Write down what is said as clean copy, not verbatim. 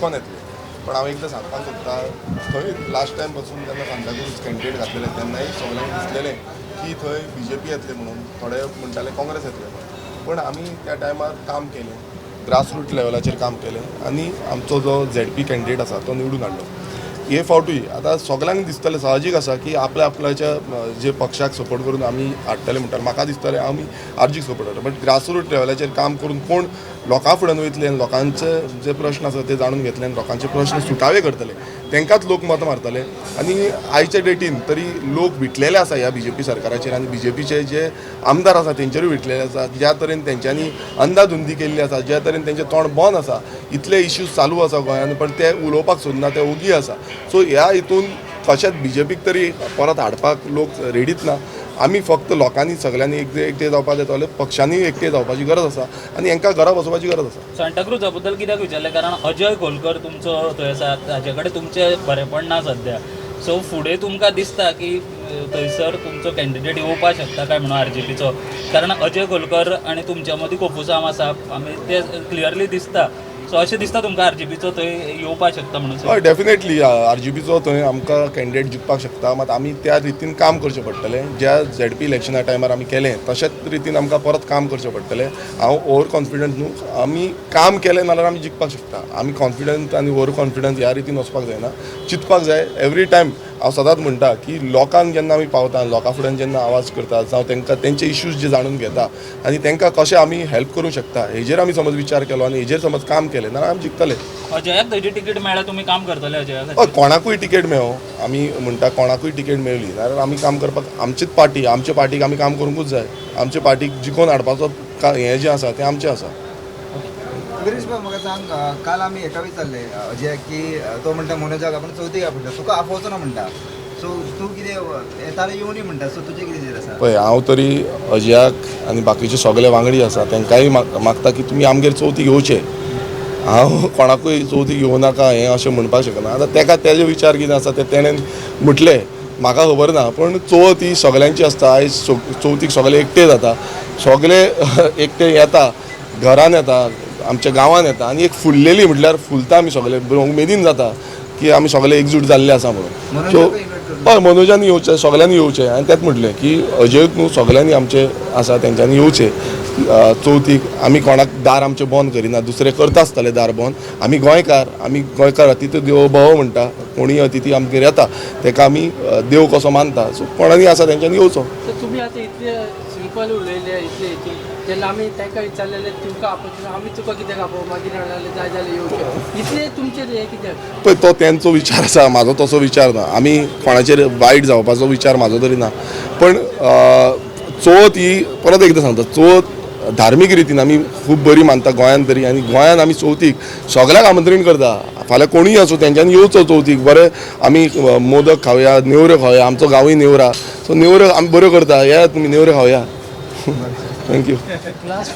शिकोन येतले. पण हांव एकदां सांगपाक सोदतां, थंय लास्ट टायम पासून जेन्ना सांताक्रूज कॅन्डिडेट घातलेले तेन्नाय सगळ्यांक दिसलेलें की थंय BJP येतले म्हणून, थोडे म्हणटाले काँग्रेस येतले म्हणून. पण आमी त्या टायमार काम केलें, ग्रासरूट लेवलाचेर काम केलें आनी आमचो जो ZP कॅन्डिडेट आसा तो निवडून हाडलो. हे फावटूय आतां सगळ्यांक दिसतलें, साहजीक आसा की आपल्याच्या जे पक्षाक सपोर्ट करून आमी हाडटले म्हणटार म्हाका दिसतलें आमी आरजीक सपोर्ट करता. बट ग्रासरूट लेवलाचेर काम करून कोण लोकां फुड्यान वयतले आनी लोकांचे जे प्रश्न आसा ते जाणून घेतले आनी लोकांचे प्रश्न सुटावे करतले, तांकांच लोक मतां मारतले. आनी आयच्या डेटीन तरी लोक विटलेले आसा ह्या BJP सरकाराचेर आनी BJPचे जे आमदार आसा तेंचेरूय विटलेले आसा. ज्या तरेन तेंच्यांनी अंदाधुंदी केल्ली आसा, ज्या तरेन तेंचें तोंड बंद आसा, इतले इश्यूज चालू आसा गोंयांत पण ते उलोवपाक सोदना, ते ओगी आसा. सो ह्या हितून कशेंच BJPक तरी परत हाडपाक लोक रेडीच ना. आमी फक्त लोकांनी सगळ्यांनी एकटे जावपाक येतले, पक्षांनी एकटे जावपाची गरज आसा आनी हांकां घरा बसोवपाची गरज आसा. सांताक्रूजा बद्दल कित्याक विचारलें कारण अजय खोलकर तुमचो थंय आसा, ताजे कडेन तुमचें बरेंपण ना सद्या. सो फुडें तुमकां दिसता की थंयसर तुमचो कॅन्डिडेट येवपाक शकता काय म्हणून RJPचो, कारण अजय खोलकर आनी तुमच्या मदीं कोफुसाम आसा, आमी ते क्लियरली दिसता. सो अशें दिसता तुमकां RJPचो थंय येवपाक शकता म्हणून? हय, डेफिनेटली RJPचो थंय आमकां कॅन्डिडेट जिखपाक शकता. मात आमी त्या रितीन काम करचें पडटलें. ज्या ZP इलेक्शना टायमार आमी केलें तशेंच रितीन आमकां परत काम करचें पडटलें. हांव ओवर कॉन्फिडंट न्हू, आमी काम केलें नाल्यार आमी जिखपाक शकता. आमी कॉन्फिडंट आनी ओवर कॉन्फिडंस ह्या रितीन वचपाक जायना, चिंतपाक जाय. एवरी टायम हांव सदांच म्हणटा की लोकांक जेन्ना आमी पावता, लोकां फुड्यान जेन्ना आवाज करता, जावं तांकां तेंचे इश्यूज जे जाणून घेता आनी तांकां कशें आमी हेल्प करूंक शकता हेजेर आमी समज विचार केलो आनी हेजेर समज काम केलें जाल्यार आमी जिखतले. अजयाक थंयची तिकीट मेळ्ळ्यार तुमी काम करतले अजयाक? हय, कोणाकूय तिकेट मेळो, आमी म्हणटा कोणाकूय तिकेट मेळ्ळी जाल्यार आमी काम करपाक, आमचीच पार्टी, आमचे पार्टीक आमी काम करूंकूच जाय. आमचे पार्टीक जिखोवन हाडपाचो हें जें आसा तें आमचें आसा. गिरीश भाऊ म्हाका सांग, काल आमी हेका विचारले अजय की तो म्हणटा मनोजाक आपण चवथीक आपयता, तुका आपोवचो ना म्हणटा. सो तूं कितें येताले येवनी म्हणटा, सो तुजें कितें जेर आसा? पळय, हांव तरी अजयाक आनी बाकीचे सगळे वांगडी आसा तांकांय मागता की तुमी आमगेर चवथीक येवचे. हांव कोणाकूय चवथीक येवं नाका हें अशें म्हणपाक शकना. आतां ताका तेजे विचार कितें आसा ते तेणें म्हटले, म्हाका खबर ना. पण चवथ ही सगळ्यांची आसता. आयज चवथीक सगळे एकटे जाता, सगळे एकटे येता, घरान येता, आमच्या गांवांत येता आनी एक फुललेली म्हटल्यार फुलता आमी सगळे, उमेदीन जाता की आमी सगळे एकजूट जाल्ले आसा म्हणून. सो हय, मनोजांनी येवचें, सगळ्यांनी येवचें. हांवें तेंच म्हटलें की अजयक न्हू सगळ्यांनी आमचे आसा तेंच्यांनी येवचें चवथीक. आमी कोणाक दार आमचें बंद करिना, दुसरे करता आसतले दार बंद. आमी गोंयकार अतिथी देवो भव म्हणटा. कोणीय अतिथी आमगेर येता ताका आमी देव कसो मानता. सो कोणानी आसा तेंच्यांनी येवचो. तुमी आतां इतले सिंपल उलयले, इतले जेन्ना आमी तांकां विचारलेले तुमकां आपोवचो, आमी तुका कित्याक आपोव, मागीर जाय जाल्यार येवचें, इतले तुमचेर हें कित्याक? पळय, तो तेंचो विचार आसा, म्हाजो तसो विचार ना. आमी कोणाचेर वायट जावपाचो विचार म्हाजो तरी ना. पण चवथ ही परत एकदां सांगता, चवथ धार्मीक रितीन आमी खूब बरी मानता गोंयांत तरी. आनी गोंयांत आमी चवथीक सगळ्याक आमंत्रण करता. फाल्यां कोणीय आसूं तेंच्यांनी येवचो चवथीक. बरें आमी मोदक खावया, नेवऱ्यो खावया, आमचो गांवूय नेवरा. सो नेवऱ्यो आमी बऱ्यो करता, येयात तुमी नेवऱ्यो खावया. थँक्यू.